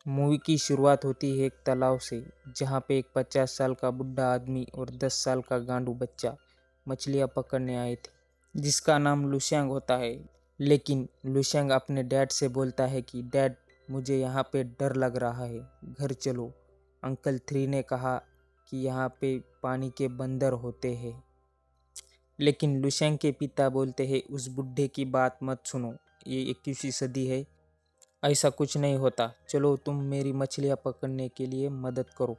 Movie की शुरुआत होती है एक तालाब से, जहाँ पे एक 50 साल का बुढ़ा आदमी और 10 साल का गांडू बच्चा मछलियाँ पकड़ने आए थे, जिसका नाम लुशियांग होता है। लेकिन लुशियांग अपने डैड से बोलता है कि डैड, मुझे यहाँ पे डर लग रहा है, घर चलो। अंकल थ्री ने कहा कि यहाँ पे पानी के बंदर होते हैं। लेकिन लुशियांग के पिता बोलते हैं उस बुढ़े की बात मत सुनो, ये 21वीं सदी है, ऐसा कुछ नहीं होता, चलो तुम मेरी मछलियाँ पकड़ने के लिए मदद करो।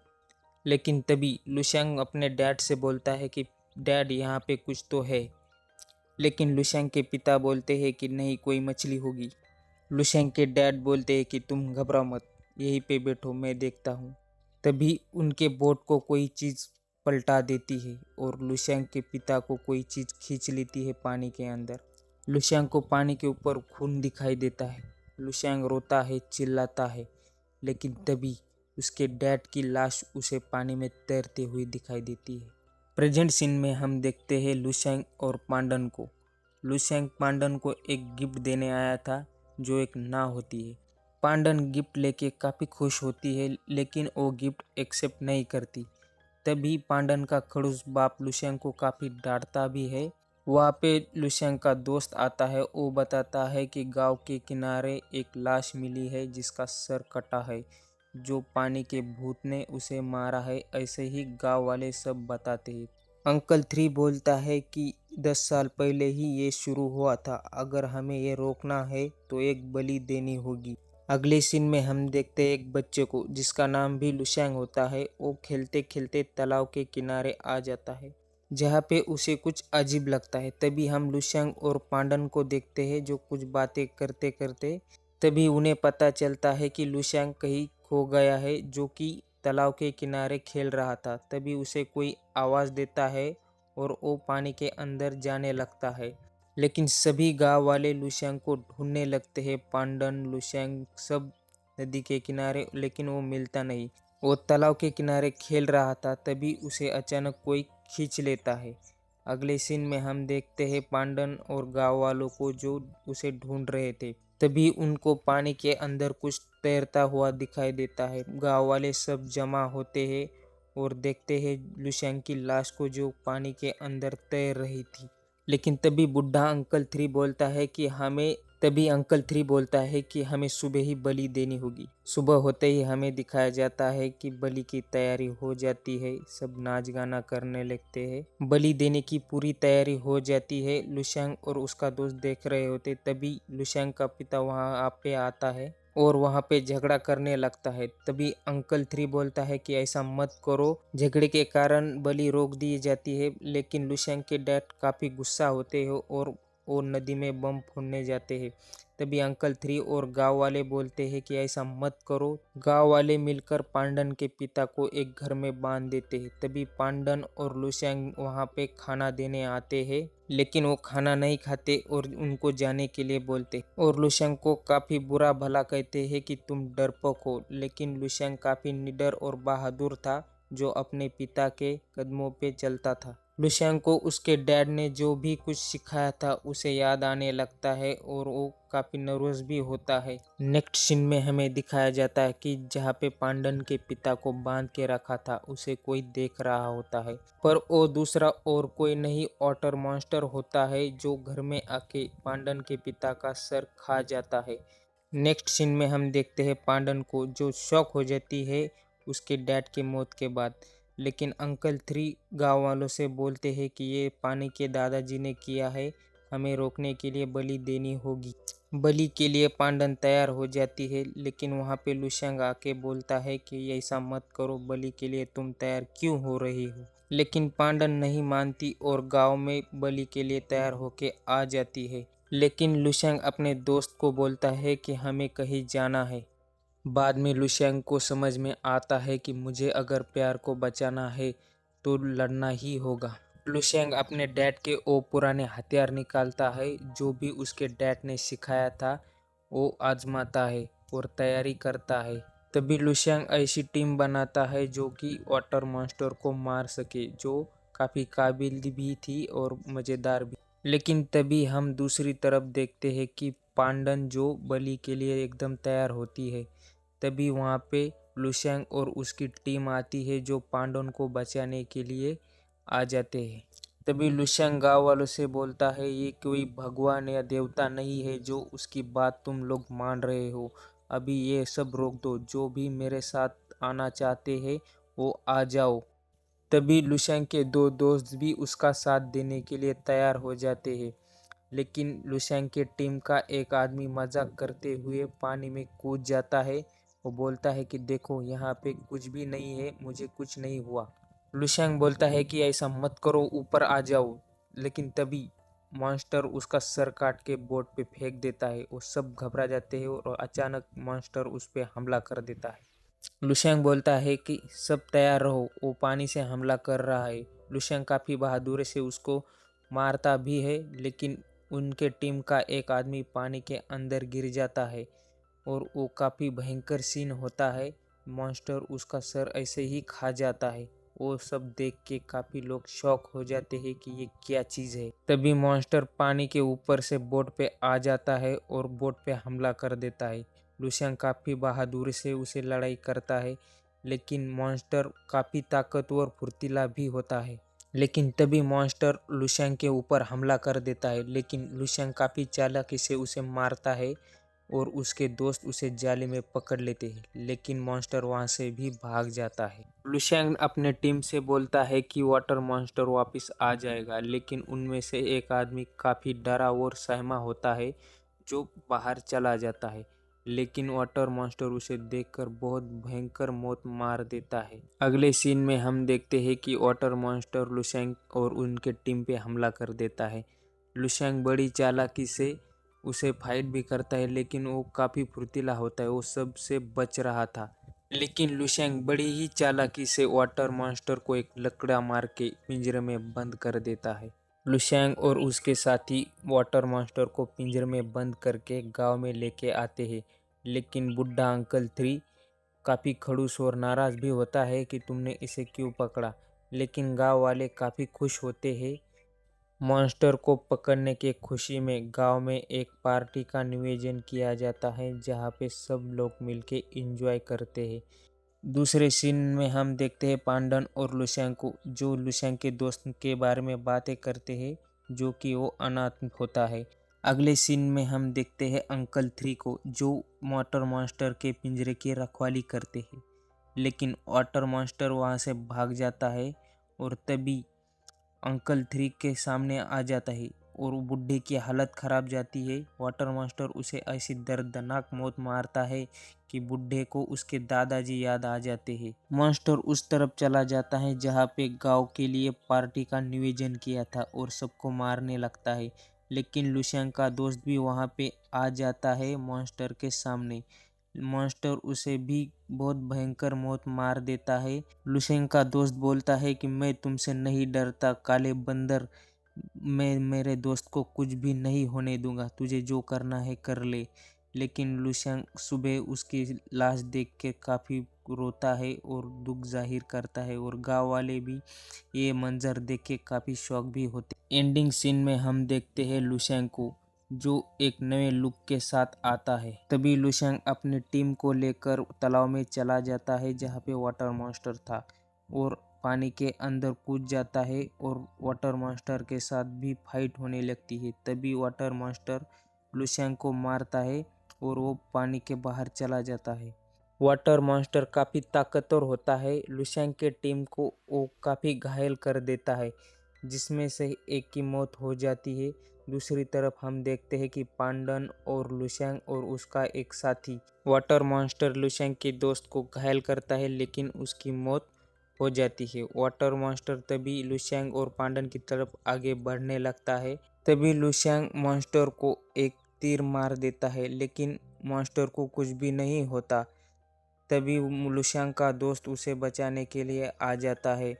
लेकिन तभी लुशियांग अपने डैड से बोलता है कि डैड, यहाँ पे कुछ तो है। लेकिन लुशियांग के पिता बोलते हैं कि नहीं, कोई मछली होगी। लुशियांग के डैड बोलते हैं कि तुम घबराओ मत, यहीं पे बैठो, मैं देखता हूँ। तभी उनके बोट को कोई चीज़ पलटा देती है और लुशियांग के पिता को कोई चीज़ खींच लेती है पानी के अंदर। लुशियांग को पानी के ऊपर खून दिखाई देता है। लुशियांग रोता है, चिल्लाता है, लेकिन तभी उसके डैड की लाश उसे पानी में तैरते हुए दिखाई देती है। प्रेजेंट सीन में हम देखते हैं लुशियांग और पांडन को। लुशियांग पांडन को एक गिफ्ट देने आया था, जो एक नाव होती है। पांडन गिफ्ट लेके काफ़ी खुश होती है, लेकिन वो गिफ्ट एक्सेप्ट नहीं करती। तभी पांडन का खड़ूस बाप लुशियांग को काफ़ी डांटता भी है। वहाँ पे लुशियांग का दोस्त आता है, वो बताता है कि गांव के किनारे एक लाश मिली है जिसका सर कटा है, जो पानी के भूत ने उसे मारा है, ऐसे ही गांव वाले सब बताते हैं। अंकल थ्री बोलता है कि 10 साल पहले ही ये शुरू हुआ था, अगर हमें ये रोकना है तो एक बलि देनी होगी। अगले सीन में हम देखते हैं एक बच्चे को, जिसका नाम भी लुशियांग होता है। वो खेलते खेलते तालाब के किनारे आ जाता है, जहाँ पे उसे कुछ अजीब लगता है। तभी हम लुशियांग और पांडन को देखते हैं, जो कुछ बातें करते करते तभी उन्हें पता चलता है कि लुशियांग कहीं खो गया है, जो कि तालाब के किनारे खेल रहा था। तभी उसे कोई आवाज़ देता है और वो पानी के अंदर जाने लगता है। लेकिन सभी गांव वाले लुशियांग को ढूंढने लगते हैं, पांडन, लुशियांग सब नदी के किनारे, लेकिन वो मिलता नहीं। वो तालाब के किनारे खेल रहा था, तभी उसे अचानक कोई खींच लेता है। अगले सीन में हम देखते हैं पांडन और गांव वालों को, जो उसे ढूंढ रहे थे। तभी उनको पानी के अंदर कुछ तैरता हुआ दिखाई देता है। गांव वाले सब जमा होते हैं और देखते हैं लुशियांग की लाश को, जो पानी के अंदर तैर रही थी। लेकिन तभी बुढ़ा अंकल थ्री बोलता है कि हमें सुबह ही बलि देनी होगी। सुबह होते ही हमें दिखाया जाता है कि बलि की तैयारी हो जाती है, सब नाच गाना करने लगते हैं। बलि देने की पूरी तैयारी हो जाती है। लुशियांग और उसका दोस्त देख रहे होते, तभी लुशियांग का पिता वहाँ पे आता है और वहाँ पे झगड़ा करने लगता है। तभी अंकल थ्री बोलता है कि ऐसा मत करो, झगड़े के कारण बलि रोक दी जाती है। लेकिन लुशियांग के डैड काफ़ी गुस्सा होते हैं और वो नदी में बम फोड़ने जाते हैं। तभी अंकल थ्री और गांव वाले बोलते हैं कि ऐसा मत करो। गांव वाले मिलकर पांडन के पिता को एक घर में बांध देते हैं। तभी पांडन और लुशियांग वहां पे खाना देने आते हैं, लेकिन वो खाना नहीं खाते और उनको जाने के लिए बोलते, और लुशियांग को काफ़ी बुरा भला कहते हैं कि तुम डरपोक हो। लेकिन लुशियांग काफ़ी निडर और बहादुर था, जो अपने पिता के कदमों पे चलता था। लुशियांग को उसके डैड ने जो भी कुछ सिखाया था उसे याद आने लगता है और वो काफ़ी नर्वस भी होता है। नेक्स्ट सीन में हमें दिखाया जाता है कि जहाँ पे पांडन के पिता को बांध के रखा था, उसे कोई देख रहा होता है, पर वो दूसरा और कोई नहीं, वाटर मॉन्स्टर होता है, जो घर में आके पांडन के पिता का सर खा जाता है। नेक्स्ट सीन में हम देखते हैं पांडन को, जो शॉक हो जाती है उसके डैड की मौत के बाद। लेकिन अंकल थ्री गांव वालों से बोलते हैं कि ये पानी के दादाजी ने किया है, हमें रोकने के लिए बलि देनी होगी। बलि के लिए पांडन तैयार हो जाती है, लेकिन वहाँ पे लुशियांग आके बोलता है कि ऐसा मत करो, बलि के लिए तुम तैयार क्यों हो रही हो। लेकिन पांडन नहीं मानती और गांव में बलि के लिए तैयार होके आ जाती है। लेकिन लुशियांग अपने दोस्त को बोलता है कि हमें कहीं जाना है। बाद में लुशियांग को समझ में आता है कि मुझे अगर प्यार को बचाना है तो लड़ना ही होगा। लुशियांग अपने डैड के वो पुराने हथियार निकालता है, जो भी उसके डैड ने सिखाया था वो आजमाता है और तैयारी करता है। तभी लुशियांग ऐसी टीम बनाता है जो कि वाटर मॉन्स्टर को मार सके, जो काफ़ी काबिल भी थी और मज़ेदार भी। लेकिन तभी हम दूसरी तरफ देखते हैं कि पांडन, जो बलि के लिए एकदम तैयार होती है, तभी वहाँ पे लुशैंग और उसकी टीम आती है जो पांडवन को बचाने के लिए आ जाते हैं। तभी लुशैंग गाँव वालों से बोलता है ये कोई भगवान या देवता नहीं है जो उसकी बात तुम लोग मान रहे हो। अभी ये सब रोक दो, जो भी मेरे साथ आना चाहते हैं वो आ जाओ। तभी लुशैंग के दो दोस्त भी उसका साथ देने के लिए तैयार हो जाते हैं। लेकिन लुशैंग की टीम का एक आदमी मजाक करते हुए पानी में कूद जाता है। वो बोलता है कि देखो यहाँ पे कुछ भी नहीं है, मुझे कुछ नहीं हुआ। लुशैंग बोलता है कि ऐसा मत करो, ऊपर आ जाओ। लेकिन तभी मॉन्स्टर उसका सर काट के बोट पे फेंक देता है। वो सब घबरा जाते हैं और अचानक मॉन्स्टर उस पे हमला कर देता है। लुशैंग बोलता है कि सब तैयार रहो, वो पानी से हमला कर रहा है। लुशैंग काफ़ी बहादुरी से उसको मारता भी है, लेकिन उनके टीम का एक आदमी पानी के अंदर गिर जाता है और वो काफ़ी भयंकर सीन होता है। मॉन्स्टर उसका सर ऐसे ही खा जाता है। वो सब देख के काफ़ी लोग शॉक हो जाते हैं कि ये क्या चीज़ है। तभी मॉन्स्टर पानी के ऊपर से बोट पे आ जाता है और बोट पे हमला कर देता है। लुशैंग काफ़ी बहादुरी से उसे लड़ाई करता है, लेकिन मॉन्स्टर काफ़ी ताकतवर फुर्तीला भी होता है। लेकिन तभी मॉन्स्टर लुशैंग के ऊपर हमला कर देता है, लेकिन लुशैंग काफ़ी चालाकी से उसे मारता है और उसके दोस्त उसे जाले में पकड़ लेते हैं। लेकिन मॉन्स्टर वहां से भी भाग जाता है। लुशैंग अपने टीम से बोलता है कि वाटर मॉन्स्टर वापस आ जाएगा, लेकिन उनमें से एक आदमी काफ़ी डरा और सहमा होता है जो बाहर चला जाता है। लेकिन वाटर मॉन्स्टर उसे देखकर बहुत भयंकर मौत मार देता है। अगले सीन में हम देखते हैं कि वाटर मॉन्स्टर लुशैंग और उनके टीम पे हमला कर देता है। लुशैंग बड़ी चालाकी से उसे फाइट भी करता है, लेकिन वो काफ़ी फुर्तीला होता है, वो सब से बच रहा था। लेकिन लुशैंग बड़ी ही चालाकी से वाटर मॉन्स्टर को एक लकड़ा मार के पिंजरे में बंद कर देता है। लुशैंग और उसके साथी वाटर मॉन्स्टर को पिंजरे में बंद करके गांव में लेके आते हैं। लेकिन बुढ़ा अंकल 3 काफ़ी खड़ूस और नाराज़ भी होता है कि तुमने इसे क्यों पकड़ा। लेकिन गांव वाले काफ़ी खुश होते हैं। मॉन्स्टर को पकड़ने की खुशी में गांव में एक पार्टी का नियोजन किया जाता है, जहां पे सब लोग मिलके एंजॉय करते हैं। दूसरे सीन में हम देखते हैं पांडन और लुशैंग को, जो लुशैंग के दोस्त के बारे में बातें करते हैं, जो कि वो अनाथ होता है। अगले सीन में हम देखते हैं अंकल 3 को, जो वाटर मॉन्स्टर के पिंजरे की रखवाली करते हैं। लेकिन वाटर मॉन्स्टर वहां से भाग जाता है और तभी अंकल 3 के सामने आ जाता है और बुढ़े की हालत खराब जाती है। वाटर मास्टर उसे ऐसी दर्दनाक मौत मारता है कि बुढ़े को उसके दादाजी याद आ जाते हैं। मास्टर उस तरफ चला जाता है जहाँ पे गांव के लिए पार्टी का नियोजन किया था और सबको मारने लगता है। लेकिन लुशैंग का दोस्त भी वहाँ पे आ जाता है मॉन्स्टर के सामने। मॉन्स्टर उसे भी बहुत भयंकर मौत मार देता है। लुशैंग का दोस्त बोलता है कि मैं तुमसे नहीं डरता काले बंदर, मैं मेरे दोस्त को कुछ भी नहीं होने दूंगा, तुझे जो करना है कर ले। लेकिन लुशैंग सुबह उसकी लाश देख के काफ़ी रोता है और दुख जाहिर करता है और गांव वाले भी ये मंजर देख के काफ़ी शौक भी होते। एंडिंग सीन में हम देखते हैं लुशैंग को, जो एक नए लुक के साथ आता है। तभी लुशैंग अपनी टीम को लेकर तालाब में चला जाता है जहाँ पे वाटर मॉन्स्टर था और पानी के अंदर कूद जाता है और वाटर मॉन्स्टर के साथ भी फाइट होने लगती है। तभी वाटर मॉन्स्टर लुशैंग को मारता है और वो पानी के बाहर चला जाता है। वाटर मॉन्स्टर काफ़ी ताकतवर होता है। लुशैंग के टीम को वो काफ़ी घायल कर देता है, जिसमें से एक की मौत हो जाती है। दूसरी तरफ हम देखते हैं कि पांडन और लुशैंग और उसका एक साथी वाटर मॉन्स्टर लुशैंग के दोस्त को घायल करता है, लेकिन उसकी मौत हो जाती है। वाटर मॉन्स्टर तभी लुशैंग और पांडन की तरफ आगे बढ़ने लगता है। तभी लुशैंग मॉन्स्टर को एक तीर मार देता है, लेकिन मॉन्स्टर को कुछ भी नहीं होता। तभी लुशैंग का दोस्त उसे बचाने के लिए आ जाता है,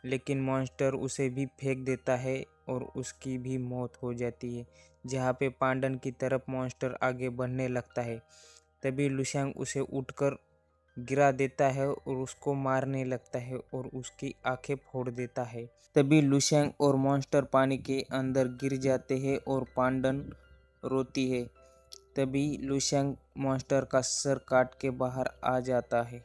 लेकिन मॉन्स्टर उसे भी फेंक देता है और उसकी भी मौत हो जाती है। जहाँ पे पांडन की तरफ मॉन्स्टर आगे बढ़ने लगता है, तभी लुशैंग उसे उठकर गिरा देता है और उसको मारने लगता है और उसकी आंखें फोड़ देता है। तभी लुशैंग और मॉन्स्टर पानी के अंदर गिर जाते हैं और पांडन रोती है। तभी लुशियांग मॉन्स्टर का सर काट के बाहर आ जाता है।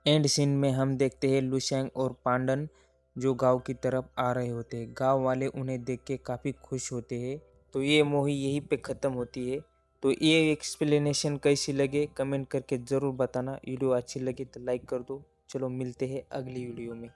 एंड सीन में हम देखते हैं लुशियांग और पांडन जो गांव की तरफ आ रहे होते हैं। गांव वाले उन्हें देख के काफ़ी खुश होते हैं। तो ये मूवी यहीं पे ख़त्म होती है। तो ये एक्सप्लेनेशन कैसी लगे कमेंट करके ज़रूर बताना। वीडियो अच्छी लगी तो लाइक कर दो। चलो मिलते हैं अगली वीडियो में।